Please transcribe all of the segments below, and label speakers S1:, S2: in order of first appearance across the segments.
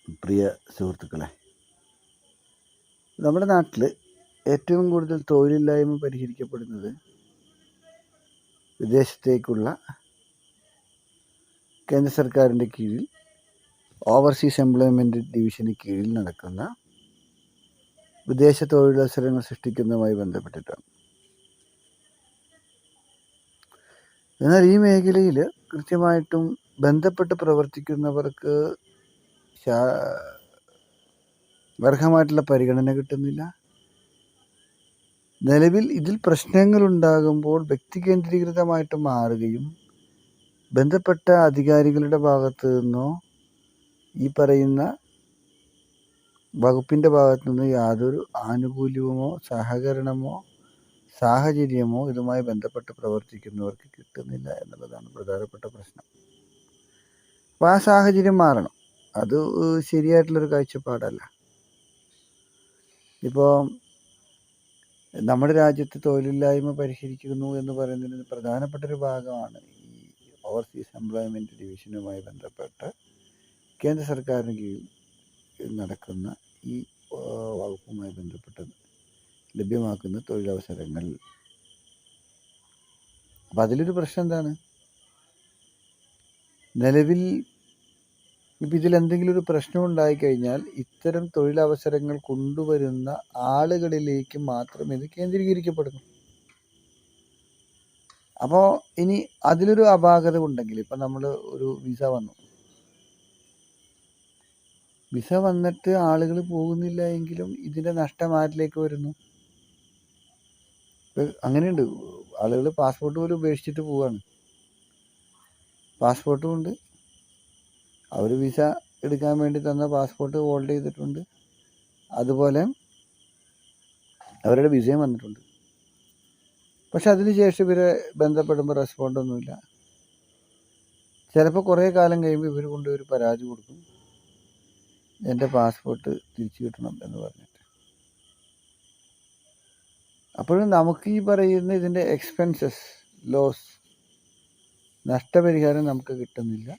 S1: പ്രിയ സുഹൃത്തുക്കളെ, നമ്മുടെ നാട്ടിൽ ഏറ്റവും കൂടുതൽ തൊഴിലില്ലായ്മ പരിഹരിക്കപ്പെടുന്നത് വിദേശത്തേക്കുള്ള കേന്ദ്ര സർക്കാരിൻ്റെ കീഴിൽ ഓവർസീസ് എംപ്ലോയ്മെൻറ്റ് ഡിവിഷന് കീഴിൽ നടക്കുന്ന വിദേശ തൊഴിലവസരങ്ങൾ സൃഷ്ടിക്കുന്നതുമായി ബന്ധപ്പെട്ടിട്ടാണ്. എന്നാൽ ഈ മേഖലയിൽ കൃത്യമായിട്ടും ബന്ധപ്പെട്ട് പ്രവർത്തിക്കുന്നവർക്ക് അർഹമായിട്ടുള്ള പരിഗണന കിട്ടുന്നില്ല. നിലവിൽ ഇതിൽ പ്രശ്നങ്ങളുണ്ടാകുമ്പോൾ വ്യക്തി കേന്ദ്രീകൃതമായിട്ട് മാറുകയും ബന്ധപ്പെട്ട അധികാരികളുടെ ഭാഗത്തു നിന്നോ ഈ പറയുന്ന വകുപ്പിൻ്റെ ഭാഗത്തു നിന്ന് യാതൊരു ആനുകൂല്യമോ സഹകരണമോ സാഹചര്യമോ ഇതുമായി ബന്ധപ്പെട്ട് പ്രവർത്തിക്കുന്നവർക്ക് കിട്ടുന്നില്ല എന്നുള്ളതാണ് പ്രധാനപ്പെട്ട പ്രശ്നം. അപ്പോൾ ആ സാഹചര്യം മാറണം. അത് ശരിയായിട്ടുള്ളൊരു കാഴ്ചപ്പാടല്ല. ഇപ്പോൾ നമ്മുടെ രാജ്യത്ത് തൊഴിലില്ലായ്മ പരിഹരിക്കുന്നു എന്ന് പറയുന്നതിന് പ്രധാനപ്പെട്ടൊരു ഭാഗമാണ് ഈ ഓവർസീസ് എംപ്ലോയ്മെൻറ്റ് ഡിവിഷനുമായി ബന്ധപ്പെട്ട് കേന്ദ്ര സർക്കാരിന് കീഴിൽ നടക്കുന്ന ഈ വകുപ്പുമായി ബന്ധപ്പെട്ട് ലഭ്യമാക്കുന്ന തൊഴിലവസരങ്ങൾ. അപ്പം അതിലൊരു പ്രശ്നം എന്താണ്? നിലവിൽ ഇപ്പം ഇതിലെന്തെങ്കിലും ഒരു പ്രശ്നം ഉണ്ടായിക്കഴിഞ്ഞാൽ ഇത്തരം തൊഴിലവസരങ്ങൾ കൊണ്ടുവരുന്ന ആളുകളിലേക്ക് മാത്രം ഇത് കേന്ദ്രീകരിക്കപ്പെടുന്നു. അപ്പോൾ ഇനി അതിലൊരു അപാകത ഉണ്ടെങ്കിൽ, ഇപ്പം നമ്മൾ ഒരു വിസ വന്നിട്ട് ആളുകൾ പോകുന്നില്ല എങ്കിലും ഇതിൻ്റെ നഷ്ടം ആരിലേക്ക് വരുന്നു? അങ്ങനെയുണ്ട്. ആളുകൾ പാസ്പോർട്ട് പോലും ഉപേക്ഷിച്ചിട്ട് പോവുകയാണ്. പാസ്പോർട്ടും ഉണ്ട്, അവർ വിസ എടുക്കാൻ വേണ്ടി തന്ന പാസ്പോർട്ട് ഹോൾഡ് ചെയ്തിട്ടുണ്ട്, അതുപോലെ അവരുടെ വിസയും വന്നിട്ടുണ്ട്. പക്ഷെ അതിന് ശേഷം ഇവരെ ബന്ധപ്പെടുമ്പോൾ റെസ്പോണ്ടൊന്നുമില്ല. ചിലപ്പോൾ കുറേ കാലം കഴിയുമ്പോൾ ഇവർ കൊണ്ടുപോയി ഒരു പരാതി കൊടുക്കും, എൻ്റെ പാസ്പോർട്ട് തിരിച്ചു കിട്ടണം എന്ന് പറഞ്ഞിട്ട്. അപ്പോഴും നമുക്ക് ഈ പറയുന്ന ഇതിൻ്റെ എക്സ്പെൻസസ്, ലോസ്, നഷ്ടപരിഹാരം നമുക്ക് കിട്ടുന്നില്ല.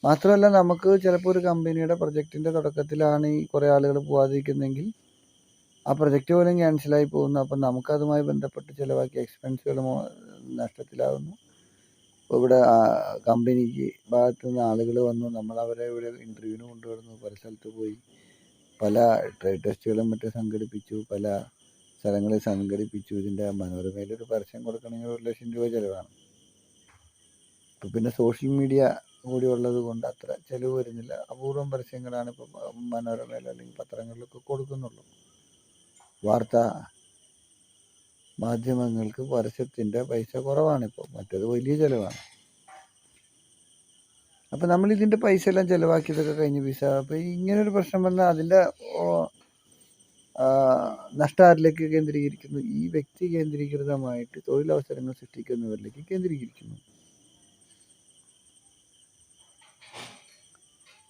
S1: മാത്രമല്ല, നമുക്ക് ചിലപ്പോൾ ഒരു കമ്പനിയുടെ പ്രൊജക്റ്റിൻ്റെ തുടക്കത്തിലാണ് ഈ കുറേ ആളുകൾ പോകാതിരിക്കുന്നെങ്കിൽ ആ പ്രൊജക്റ്റ് പോലും ക്യാൻസലായി പോകുന്നു. അപ്പം നമുക്കതുമായി ബന്ധപ്പെട്ട് ചിലവാക്കിയ എക്സ്പെൻസുകൾ നഷ്ടത്തിലാവുന്നു. ഇപ്പോൾ ഇവിടെ കമ്പനിക്ക് ഭാഗത്തു നിന്ന് ആളുകൾ വന്നു, നമ്മളവരെ ഇവിടെ ഇൻ്റർവ്യൂവിന് കൊണ്ടുവരുന്നു, പല സ്ഥലത്ത് പോയി പല ട്രേഡ് ടെസ്റ്റുകളും മറ്റും സംഘടിപ്പിച്ചു, പല സ്ഥലങ്ങളിൽ സംഘടിപ്പിച്ചു. ഇതിൻ്റെ മനോരമയിലൊരു പരസ്യം കൊടുക്കണമെങ്കിൽ 1 ലക്ഷം രൂപ ചിലവാണ്. ഇപ്പം പിന്നെ സോഷ്യൽ മീഡിയ കൂടി ഉള്ളത് കൊണ്ട് അത്ര ചിലവ് വരുന്നില്ല. അപൂർവം പരസ്യങ്ങളാണ് ഇപ്പോൾ മനോരമയിൽ അല്ലെങ്കിൽ പത്രങ്ങളിലൊക്കെ കൊടുക്കുന്നുള്ളൂ. വാർത്താ മാധ്യമങ്ങൾക്ക് പരസ്യത്തിൻ്റെ പൈസ കുറവാണിപ്പോൾ, മറ്റേത് വലിയ ചിലവാണ്. അപ്പം നമ്മളിതിൻ്റെ പൈസ എല്ലാം ചിലവാക്കിയതൊക്കെ കഴിഞ്ഞ് വിസ, അപ്പോൾ ഇങ്ങനൊരു പ്രശ്നം വന്നാൽ അതിൻ്റെ നഷ്ടം ആരിലേക്ക് കേന്ദ്രീകരിക്കുന്നു? ഈ വ്യക്തി കേന്ദ്രീകൃതമായിട്ട് തൊഴിലവസരങ്ങൾ സൃഷ്ടിക്കുന്നവരിലേക്ക് കേന്ദ്രീകരിക്കുന്നു.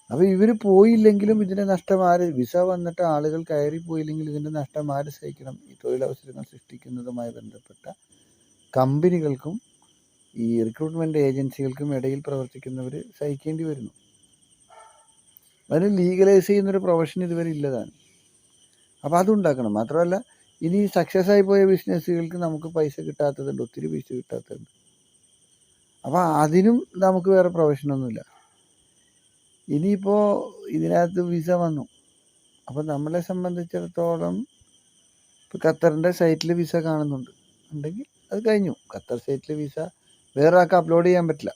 S1: അപ്പോൾ ഇവർ പോയില്ലെങ്കിലും ഇതിൻ്റെ നഷ്ടം ആര്? വിസ വന്നിട്ട് ആളുകൾ കയറിപ്പോയില്ലെങ്കിൽ ഇതിൻ്റെ നഷ്ടം ആര് സഹിക്കണം? ഈ തൊഴിലവസരങ്ങൾ സൃഷ്ടിക്കുന്നതുമായി ബന്ധപ്പെട്ട കമ്പനികൾക്കും ഈ റിക്രൂട്ട്മെൻറ്റ് ഏജൻസികൾക്കും ഇടയിൽ പ്രവർത്തിക്കുന്നവർ സഹിക്കേണ്ടി വരുന്നു. അതിന് ലീഗലൈസ് ചെയ്യുന്നൊരു പ്രൊഫഷൻ ഇതുവരെ ഇല്ലതാണ്. അപ്പോൾ അതുണ്ടാക്കണം. മാത്രമല്ല, ഇനി സക്സസ് ആയി പോയ ബിസിനസ്സുകൾക്ക് നമുക്ക് പൈസ കിട്ടാത്തതുണ്ട്, ഒത്തിരി പൈസ കിട്ടാത്തതുണ്ട്. അപ്പോൾ അതിനും നമുക്ക് വേറെ പ്രൊഫഷനൊന്നുമില്ല. ഇനിയിപ്പോൾ ഇതിനകത്ത് വിസ വന്നു, അപ്പോൾ നമ്മളെ സംബന്ധിച്ചിടത്തോളം ഇപ്പോൾ ഖത്തറിൻ്റെ സൈറ്റിൽ വിസ കാണുന്നുണ്ട് ഉണ്ടെങ്കിൽ അത് കഴിഞ്ഞു. ഖത്തർ സൈറ്റിൽ വിസ വേറെ ആൾക്ക് അപ്ലോഡ് ചെയ്യാൻ പറ്റില്ല.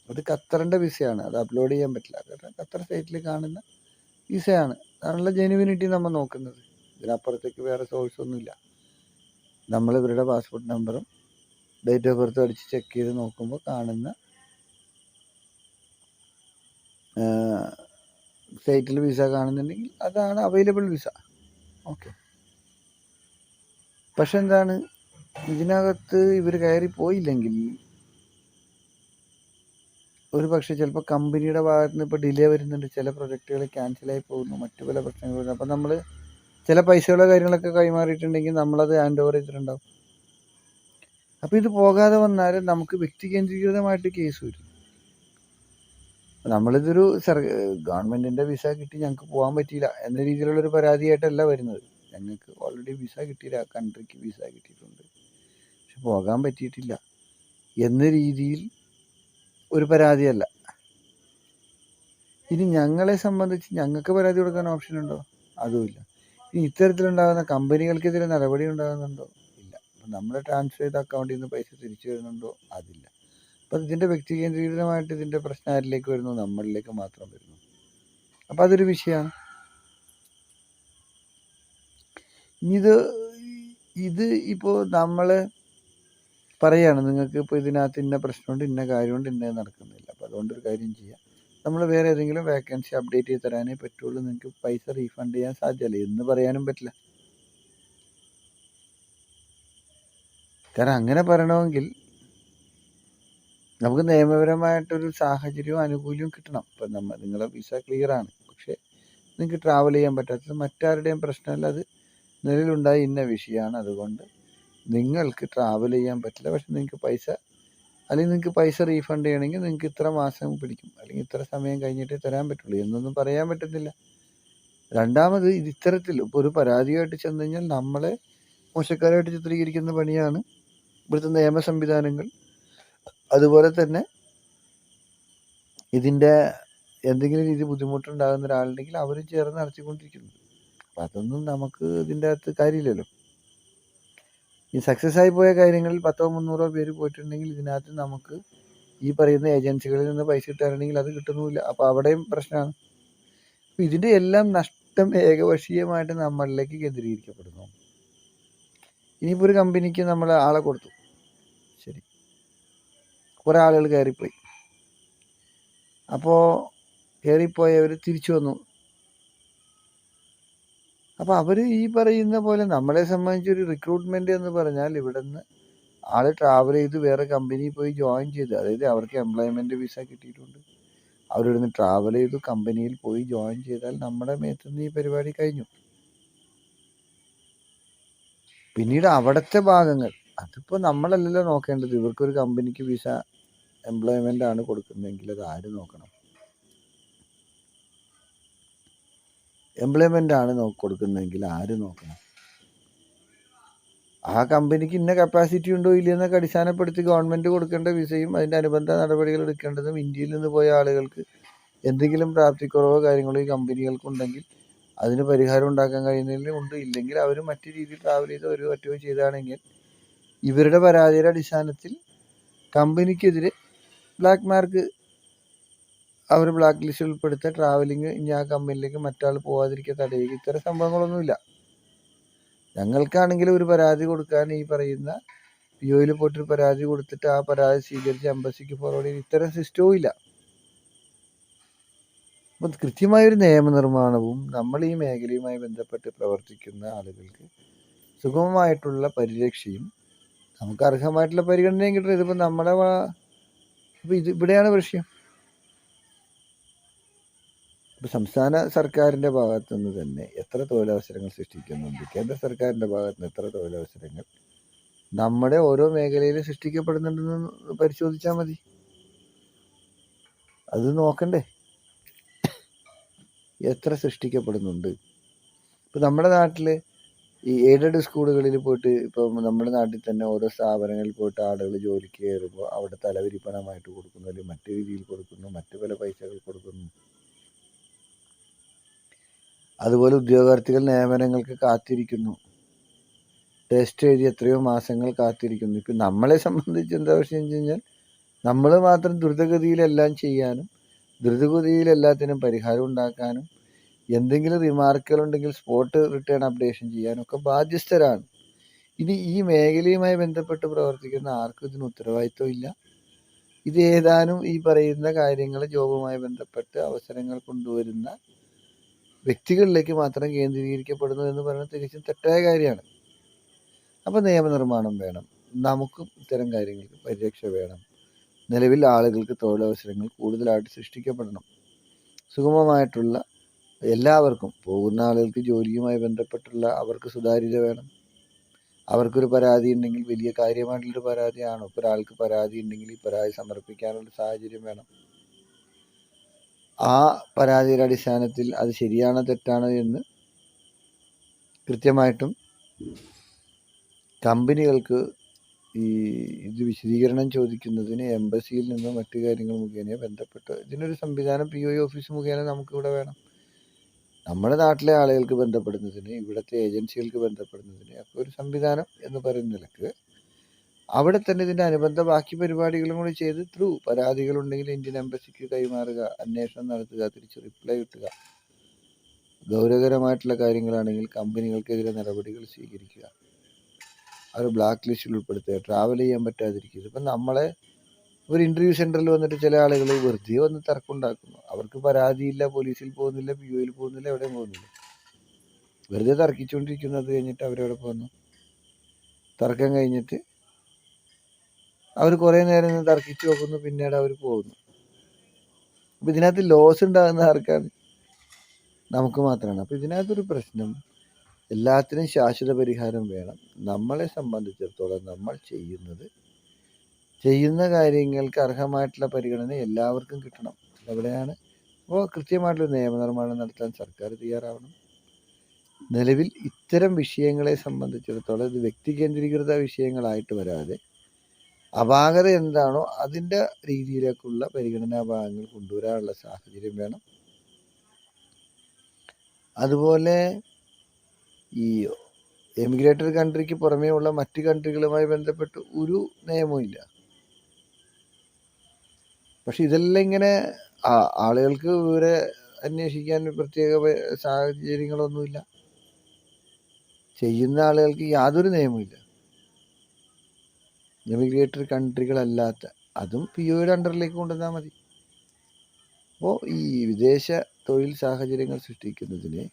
S1: അത് ഖത്തറിൻ്റെ വിസയാണ്, അത് അപ്ലോഡ് ചെയ്യാൻ പറ്റില്ല. കാരണം ഖത്തർ സൈറ്റിൽ കാണുന്ന വിസയാണ്. അതാണുള്ള ജെനുവിനിറ്റി നമ്മൾ നോക്കുന്നത്. ഇതിനപ്പുറത്തേക്ക് വേറെ സോഴ്സൊന്നുമില്ല. നമ്മൾ ഇവരുടെ പാസ്പോർട്ട് നമ്പറും ഡേറ്റ് ഓഫ് ബർത്തും അടിച്ച് ചെക്ക് ചെയ്ത് നോക്കുമ്പോൾ കാണുന്ന സൈറ്റിൽ വിസ കാണുന്നുണ്ടെങ്കിൽ അതാണ് അവൈലബിൾ വിസ. ഓക്കെ. പക്ഷെ എന്താണ്, ഇതിനകത്ത് ഇവർ കയറി പോയില്ലെങ്കിൽ ഒരു പക്ഷേ ചിലപ്പോൾ കമ്പനിയുടെ ഭാഗത്ത് നിന്ന് ഇപ്പോൾ ഡിലേ വരുന്നുണ്ട്, ചില പ്രൊജക്റ്റുകൾ ക്യാൻസലായി പോകുന്നു, മറ്റു പല പ്രശ്നങ്ങൾ വരുന്നു. അപ്പം നമ്മൾ ചില പൈസകളോ കാര്യങ്ങളൊക്കെ കൈമാറിയിട്ടുണ്ടെങ്കിൽ നമ്മളത് ഹാൻഡ് ഓവർ ചെയ്തിട്ടുണ്ടാവും. അപ്പോൾ ഇത് പോകാതെ വന്നാൽ നമുക്ക് വ്യക്തി കേന്ദ്രീകൃതമായിട്ട് കേസ് വരും. നമ്മളിതൊരു ഗവൺമെൻറ്റിൻ്റെ വിസ കിട്ടി ഞങ്ങൾക്ക് പോകാൻ പറ്റിയില്ല എന്ന രീതിയിലുള്ളൊരു പരാതിയായിട്ടല്ല വരുന്നത്. ഞങ്ങൾക്ക് ഓൾറെഡി വിസ കിട്ടിയില്ല, കൺട്രിക്ക് വിസ കിട്ടിയിട്ടുണ്ട്, പക്ഷെ പോകാൻ പറ്റിയിട്ടില്ല എന്ന രീതിയിൽ ഒരു പരാതിയല്ല. ഇനി ഞങ്ങളെ സംബന്ധിച്ച് ഞങ്ങൾക്ക് പരാതി കൊടുക്കാൻ ഓപ്ഷൻ ഉണ്ടോ? അതുമില്ല. ഇനി ഇത്തരത്തിലുണ്ടാകുന്ന കമ്പനികൾക്കെതിരെ നടപടി ഉണ്ടാകുന്നുണ്ടോ? ഇല്ല. അപ്പം നമ്മൾ ട്രാൻസ്ഫർ ചെയ്ത അക്കൗണ്ടിൽ നിന്ന് പൈസ തിരിച്ചു വരുന്നുണ്ടോ? അതില്ല. അപ്പം ഇതിൻ്റെ വ്യക്തി കേന്ദ്രീകൃതമായിട്ട് ഇതിൻ്റെ പ്രശ്നം ആരിലേക്ക് വരുന്നു? നമ്മളിലേക്ക് മാത്രം വരുന്നു. അപ്പം അതൊരു വിഷയമാണ്. ഇനി ഇത് ഇപ്പോൾ നമ്മൾ പറയുകയാണ് നിങ്ങൾക്ക് ഇപ്പോൾ ഇതിനകത്ത് ഇന്ന പ്രശ്നമുണ്ട്, ഇന്ന കാര്യമുണ്ട്, ഇന്നത് നടക്കുന്നില്ല, അപ്പോൾ അതുകൊണ്ടൊരു കാര്യം ചെയ്യാം, നമ്മൾ വേറെ ഏതെങ്കിലും വേക്കൻസി അപ്ഡേറ്റ് ചെയ്ത് തരാനേ പറ്റുള്ളൂ, നിങ്ങൾക്ക് പൈസ റീഫണ്ട് ചെയ്യാൻ സാധ്യമല്ല എന്ന് പറയാനും പറ്റില്ല. കാരണം അങ്ങനെ പറയണമെങ്കിൽ നമുക്ക് നിയമപരമായിട്ടൊരു സാഹചര്യവും ആനുകൂല്യവും കിട്ടണം. ഇപ്പം നിങ്ങളെ വിസ ക്ലിയറാണ്, പക്ഷേ നിങ്ങൾക്ക് ട്രാവൽ ചെയ്യാൻ പറ്റാത്തത് മറ്റാരുടെയും പ്രശ്നമല്ല, അത് നിലവിലുണ്ടായ ഇന്ന വിഷയമാണ്, അതുകൊണ്ട് നിങ്ങൾക്ക് ട്രാവൽ ചെയ്യാൻ പറ്റില്ല, പക്ഷെ നിങ്ങൾക്ക് പൈസ അല്ലെങ്കിൽ നിങ്ങൾക്ക് പൈസ റീഫണ്ട് ചെയ്യണമെങ്കിൽ നിങ്ങൾക്ക് ഇത്ര മാസം പിടിക്കും, അല്ലെങ്കിൽ ഇത്ര സമയം കഴിഞ്ഞിട്ടേ തരാൻ പറ്റുള്ളൂ എന്നൊന്നും പറയാൻ പറ്റുന്നില്ല. രണ്ടാമത് ഇത് ഇത്തരത്തിൽ ഇപ്പോൾ ഒരു പരാതിയായിട്ട് ചെന്ന് കഴിഞ്ഞാൽ നമ്മളെ മോശക്കാരായിട്ട് ചിത്രീകരിക്കുന്ന പണിയാണ് ഇവിടുത്തെ നിയമ സംവിധാനങ്ങൾ. അതുപോലെ തന്നെ ഇതിൻ്റെ എന്തെങ്കിലും രീതി ബുദ്ധിമുട്ടുണ്ടാകുന്ന ഒരാളുണ്ടെങ്കിൽ അവരും ചേർന്ന് നടത്തിക്കൊണ്ടിരിക്കുന്നു. അപ്പം അതൊന്നും നമുക്ക് ഇതിൻ്റെ അകത്ത് കാര്യമില്ലല്ലോ. ഈ സക്സസ് ആയി പോയ കാര്യങ്ങളിൽ 100-300 പേര് പോയിട്ടുണ്ടെങ്കിൽ ഇതിനകത്ത് നമുക്ക് ഈ പറയുന്ന ഏജൻസികളിൽ നിന്ന് പൈസ കിട്ടാറുണ്ടെങ്കിൽ അത് കിട്ടുന്നുമില്ല. അപ്പോൾ അവിടെയും പ്രശ്നമാണ്. അപ്പോൾ ഇതിൻ്റെ എല്ലാം നഷ്ടം ഏകപക്ഷീയമായിട്ട് നമ്മളിലേക്ക് കേന്ദ്രീകരിക്കപ്പെടുന്നു. ഇനിയിപ്പോൾ ഒരു കമ്പനിക്ക് നമ്മൾ ആളെ കൊടുത്തു, ശരി, കുറേ ആളുകൾ കയറിപ്പോയി, അപ്പോൾ കയറിപ്പോയവർ തിരിച്ചു വന്നു. അപ്പോൾ അവർ ഈ പറയുന്ന പോലെ നമ്മളെ സംബന്ധിച്ചൊരു റിക്രൂട്ട്മെൻറ്റ് എന്ന് പറഞ്ഞാൽ ഇവിടെ നിന്ന് ആൾ ട്രാവൽ ചെയ്ത് വേറെ കമ്പനിയിൽ പോയി ജോയിൻ ചെയ്ത്, അതായത് അവർക്ക് എംപ്ലോയ്മെൻറ്റ് വിസ കിട്ടിയിട്ടുണ്ട്, അവരിവിടുന്ന് ട്രാവൽ ചെയ്തു കമ്പനിയിൽ പോയി ജോയിൻ ചെയ്താൽ നമ്മുടെ മേത്തുനിന്ന് ഈ പരിപാടി കഴിഞ്ഞു. പിന്നീട് അവിടുത്തെ ഭാഗങ്ങൾ അതിപ്പോൾ നമ്മളല്ലല്ലോ നോക്കേണ്ടത്. ഇവർക്കൊരു കമ്പനിക്ക് വിസ എംപ്ലോയ്മെൻ്റ് ആണ് കൊടുക്കുന്നതെങ്കിൽ അത് ആര് നോക്കണം? എംപ്ലോയ്മെൻ്റ് ആണ് കൊടുക്കുന്നതെങ്കിൽ ആര് നോക്കണം? ആ കമ്പനിക്ക് ഇന്ന കപ്പാസിറ്റി ഉണ്ടോ ഇല്ലയെന്നൊക്കെ അടിസ്ഥാനപ്പെടുത്തി ഗവൺമെൻറ് കൊടുക്കേണ്ട വിസയും അതിൻ്റെ അനുബന്ധ നടപടികൾ എടുക്കേണ്ടതും ഇന്ത്യയിൽ നിന്ന് പോയ ആളുകൾക്ക് എന്തെങ്കിലും പ്രാപ്തിക്കുറവോ കാര്യങ്ങളോ ഈ കമ്പനികൾക്കുണ്ടെങ്കിൽ അതിന് പരിഹാരം ഉണ്ടാക്കാൻ കഴിയുന്നതിലും ഉണ്ട്. ഇല്ലെങ്കിൽ അവർ മറ്റു രീതിയിൽ ട്രാവൽ ചെയ്ത് ഒരു മറ്റോ ചെയ്താണെങ്കിൽ ഇവരുടെ പരാതിയുടെ അടിസ്ഥാനത്തിൽ കമ്പനിക്കെതിരെ ബ്ലാക്ക് മാർക്ക് അവർ ബ്ലാക്ക് ലിസ്റ്റിൽ ഉൾപ്പെടുത്തുക, ട്രാവലിങ് ഇനി ആ കമ്പനിയിലേക്ക് മറ്റാൾ പോകാതിരിക്കുക, തടയുക, ഇത്തരം സംഭവങ്ങളൊന്നുമില്ല. ഞങ്ങൾക്കാണെങ്കിൽ ഒരു പരാതി കൊടുക്കാൻ ഈ പറയുന്ന POയിൽ പോയിട്ടൊരു പരാതി കൊടുത്തിട്ട് ആ പരാതി സ്വീകരിച്ച് എംബസിക്ക് ഫോർവേഡ് ചെയ്ത് ഇത്തരം സിസ്റ്റവും ഇല്ല. അപ്പം കൃത്യമായൊരു നിയമനിർമ്മാണവും നമ്മൾ ഈ മേഖലയുമായി ബന്ധപ്പെട്ട് പ്രവർത്തിക്കുന്ന ആളുകൾക്ക് സുഗമമായിട്ടുള്ള പരിരക്ഷയും നമുക്ക് അർഹമായിട്ടുള്ള പരിഗണനയും കിട്ടുന്നത്. ഇതിപ്പോൾ നമ്മുടെ ഇപ്പോൾ ഇവിടെയാണ് വിഷയം. ഇപ്പോൾ സംസ്ഥാന സർക്കാരിൻ്റെ ഭാഗത്തു നിന്ന് തന്നെ എത്ര തൊഴിലവസരങ്ങൾ സൃഷ്ടിക്കുന്നുണ്ട്, കേന്ദ്ര സർക്കാരിൻ്റെ ഭാഗത്ത് നിന്ന് എത്ര തൊഴിലവസരങ്ങൾ നമ്മുടെ ഓരോ മേഖലയിലും സൃഷ്ടിക്കപ്പെടുന്നുണ്ടെന്ന് പരിശോധിച്ചാൽ മതി. അത് നോക്കണ്ടേ എത്ര സൃഷ്ടിക്കപ്പെടുന്നുണ്ട്? ഇപ്പോൾ നമ്മുടെ നാട്ടിൽ ഈ എയ്ഡഡ് സ്കൂളുകളിൽ പോയിട്ട് ഇപ്പോൾ നമ്മുടെ നാട്ടിൽ തന്നെ ഓരോ സ്ഥാപനങ്ങളിൽ പോയിട്ട് ആളുകൾ ജോലിക്ക് കയറുമ്പോൾ അവിടെ തലവരിപ്പണമായിട്ട് കൊടുക്കുന്നു, അല്ലെങ്കിൽ മറ്റു രീതിയിൽ കൊടുക്കുന്നു, മറ്റു പല പൈസകൾ കൊടുക്കുന്നു. അതുപോലെ ഉദ്യോഗാർത്ഥികൾ നിയമനങ്ങൾക്ക് കാത്തിരിക്കുന്നു, ടെസ്റ്റ് എഴുതി എത്രയോ മാസങ്ങൾ കാത്തിരിക്കുന്നു. ഇപ്പം നമ്മളെ സംബന്ധിച്ച് എന്താ വിഷയം വെച്ച് കഴിഞ്ഞാൽ നമ്മൾ മാത്രം ദ്രുതഗതിയിലെല്ലാം ചെയ്യാനും ദ്രുതഗതിയിൽ എല്ലാത്തിനും പരിഹാരം ഉണ്ടാക്കാനും എന്തെങ്കിലും റിമാർക്കുകൾ ഉണ്ടെങ്കിൽ സ്പോട്ട് റിട്ടേൺ അപ്ഡേഷൻ ചെയ്യാനൊക്കെ ബാധ്യസ്ഥരാണ്. ഇനി ഈ മേഖലയുമായി ബന്ധപ്പെട്ട് പ്രവർത്തിക്കുന്ന ആർക്കും ഇതിന് ഉത്തരവാദിത്വം ഇല്ല. ഇത് ഏതാനും ഈ പറയുന്ന കാര്യങ്ങൾ ജോബുമായി ബന്ധപ്പെട്ട് അവസരങ്ങൾ കൊണ്ടുവരുന്ന വ്യക്തികളിലേക്ക് മാത്രം കേന്ദ്രീകരിക്കപ്പെടുന്നു എന്ന് പറയുന്നത് തികച്ചും തെറ്റായ കാര്യമാണ്. അപ്പോൾ നിയമനിർമ്മാണം വേണം, നമുക്കും ഇത്തരം കാര്യങ്ങൾക്ക് പരിരക്ഷ വേണം. നിലവിൽ ആളുകൾക്ക് തൊഴിലവസരങ്ങൾ കൂടുതലായിട്ട് സൃഷ്ടിക്കപ്പെടണം. സുഗമമായിട്ടുള്ള എല്ലാവർക്കും പോകുന്ന ആളുകൾക്ക് ജോലിയുമായി ബന്ധപ്പെട്ടുള്ള അവർക്ക് സുതാര്യത വേണം. അവർക്കൊരു പരാതി ഉണ്ടെങ്കിൽ വലിയ കാര്യമായിട്ടുള്ളൊരു പരാതിയാണോ, ഇപ്പോൾ ഒരാൾക്ക് പരാതി ഉണ്ടെങ്കിൽ ഈ പരാതി സമർപ്പിക്കാനുള്ള സാഹചര്യം വേണം. ആ പരാതിയുടെ അടിസ്ഥാനത്തിൽ അത് ശരിയാണോ തെറ്റാണോ എന്ന് കൃത്യമായിട്ടും കമ്പനികൾക്ക് ഇത് വിശദീകരണം ചോദിക്കുന്നതിന് എംബസിയിൽ നിന്നും മറ്റു കാര്യങ്ങൾ മുഖേന ബന്ധപ്പെട്ട് ഇതിനൊരു സംവിധാനം POE ഓഫീസ് മുഖേന നമുക്കിവിടെ വേണം. നമ്മുടെ നാട്ടിലെ ആളുകൾക്ക് ബന്ധപ്പെടുന്നതിന്, ഇവിടുത്തെ ഏജൻസികൾക്ക് ബന്ധപ്പെടുന്നതിന് ഒക്കെ ഒരു സംവിധാനം എന്ന് പറയുന്ന നിലക്ക് അവിടെ തന്നെ ഇതിൻ്റെ അനുബന്ധ ബാക്കി പരിപാടികളും കൂടി ചെയ്ത് പരാതികളുണ്ടെങ്കിൽ ഇന്ത്യൻ എംബസിക്ക് കൈമാറുക, അന്വേഷണം നടത്തുക, തിരിച്ച് റിപ്ലൈ കിട്ടുക, ഗൗരവകരമായിട്ടുള്ള കാര്യങ്ങളാണെങ്കിൽ കമ്പനികൾക്കെതിരെ നടപടികൾ സ്വീകരിക്കുക, അവർ ബ്ലാക്ക് ലിസ്റ്റിൽ ഉൾപ്പെടുത്തുക, ട്രാവൽ ചെയ്യാൻ പറ്റാതിരിക്കുക. ഇപ്പം നമ്മളെ ഒരു ഇൻ്റർവ്യൂ സെൻറ്ററിൽ വന്നിട്ട് ചില ആളുകൾ വെറുതെ വന്ന് തർക്കമുണ്ടാക്കുന്നു. അവർക്ക് പരാതിയില്ല, പോലീസിൽ പോകുന്നില്ല, POയിൽ പോകുന്നില്ല, എവിടെയും പോകുന്നില്ല, വെറുതെ തർക്കിച്ചുകൊണ്ടിരിക്കുന്നത് കഴിഞ്ഞിട്ട് അവരെവിടെ പോകുന്നു? തർക്കം കഴിഞ്ഞിട്ട് അവർ കുറേ നേരം നിന്ന് തർക്കിച്ച് നോക്കുന്നു, പിന്നീട് അവർ പോകുന്നു. അപ്പം ഇതിനകത്ത് ലോസ് ഉണ്ടാകുന്ന ആർക്കാണ്? നമുക്ക് മാത്രമാണ്. അപ്പം ഇതിനകത്തൊരു പ്രശ്നം, എല്ലാത്തിനും ശാശ്വത പരിഹാരം വേണം. നമ്മളെ സംബന്ധിച്ചിടത്തോളം നമ്മൾ ചെയ്യുന്ന കാര്യങ്ങൾക്ക് അർഹമായിട്ടുള്ള പരിഗണന എല്ലാവർക്കും കിട്ടണം. എവിടെയാണ്? അപ്പോൾ കൃത്യമായിട്ടുള്ള നിയമനിർമ്മാണം നടത്താൻ സർക്കാർ തയ്യാറാവണം. നിലവിൽ ഇത്തരം വിഷയങ്ങളെ സംബന്ധിച്ചിടത്തോളം ഇത് വ്യക്തി കേന്ദ്രീകൃത വിഷയങ്ങളായിട്ട് വരാതെ അപാകത എന്താണോ അതിൻ്റെ രീതിയിലേക്കുള്ള പരിഗണനാ ഭാഗങ്ങൾ കൊണ്ടുവരാനുള്ള സാഹചര്യം വേണം. അതുപോലെ ഈ എമിഗ്രേറ്റഡ് കൺട്രിക്ക് പുറമേ ഉള്ള മറ്റ് കൺട്രികളുമായി ബന്ധപ്പെട്ട് ഒരു നിയമവും ഇല്ല. പക്ഷെ ഇതെല്ലാം ഇങ്ങനെ ആളുകൾക്ക് ഇവരെ അന്വേഷിക്കാൻ പ്രത്യേക സാഹചര്യങ്ങളൊന്നുമില്ല. ചെയ്യുന്ന ആളുകൾക്ക് യാതൊരു നിയമമില്ല. എമിഗ്രേറ്റഡ് കൺട്രികളല്ലാത്ത, അതും POയുടെ അണ്ടറിലേക്ക് കൊണ്ടുവന്നാൽ മതി. അപ്പോൾ ഈ വിദേശ തൊഴിൽ സാഹചര്യങ്ങൾ സൃഷ്ടിക്കുന്നതിന്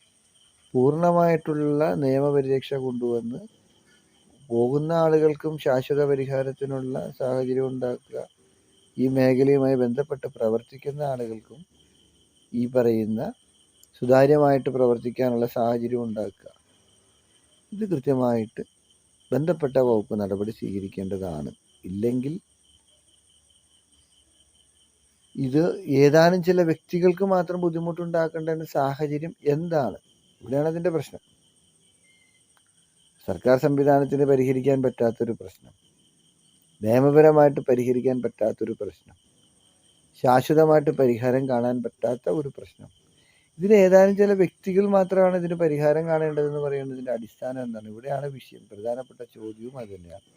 S1: പൂർണ്ണമായിട്ടുള്ള നിയമപരിരക്ഷ കൊണ്ടുവന്ന് പോകുന്ന ആളുകൾക്കും ശാശ്വത പരിഹാരത്തിനുള്ള സാഹചര്യം ഉണ്ടാക്കുക, ഈ മേഖലയുമായി ബന്ധപ്പെട്ട് പ്രവർത്തിക്കുന്ന ആളുകൾക്കും ഈ പറയുന്ന സുതാര്യമായിട്ട് പ്രവർത്തിക്കാനുള്ള സാഹചര്യം ഉണ്ടാക്കുക. ഇത് കൃത്യമായിട്ട് ബന്ധപ്പെട്ട വകുപ്പ് നടപടി സ്വീകരിക്കേണ്ടതാണ്. ഇല്ലെങ്കിൽ ഇത് ഏതാനും ചില വ്യക്തികൾക്ക് മാത്രം ബുദ്ധിമുട്ടുണ്ടാക്കേണ്ട സാഹചര്യം എന്താണ്? ഇവിടെയാണ് അതിൻ്റെ പ്രശ്നം. സർക്കാർ സംവിധാനത്തിന് പരിഹരിക്കാൻ പറ്റാത്തൊരു പ്രശ്നം, നിയമപരമായിട്ട് പരിഹരിക്കാൻ പറ്റാത്തൊരു പ്രശ്നം, ശാശ്വതമായിട്ട് പരിഹാരം കാണാൻ പറ്റാത്ത ഒരു പ്രശ്നം. ഇതിന് ഏതാനും ചില വ്യക്തികൾ മാത്രമാണ് ഇതിന് പരിഹാരം കാണേണ്ടതെന്ന് പറയുന്നതിൻ്റെ അടിസ്ഥാനം എന്താണ്? ഇവിടെയാണ് വിഷയം. പ്രധാനപ്പെട്ട ചോദ്യവും അത് തന്നെയാണ്.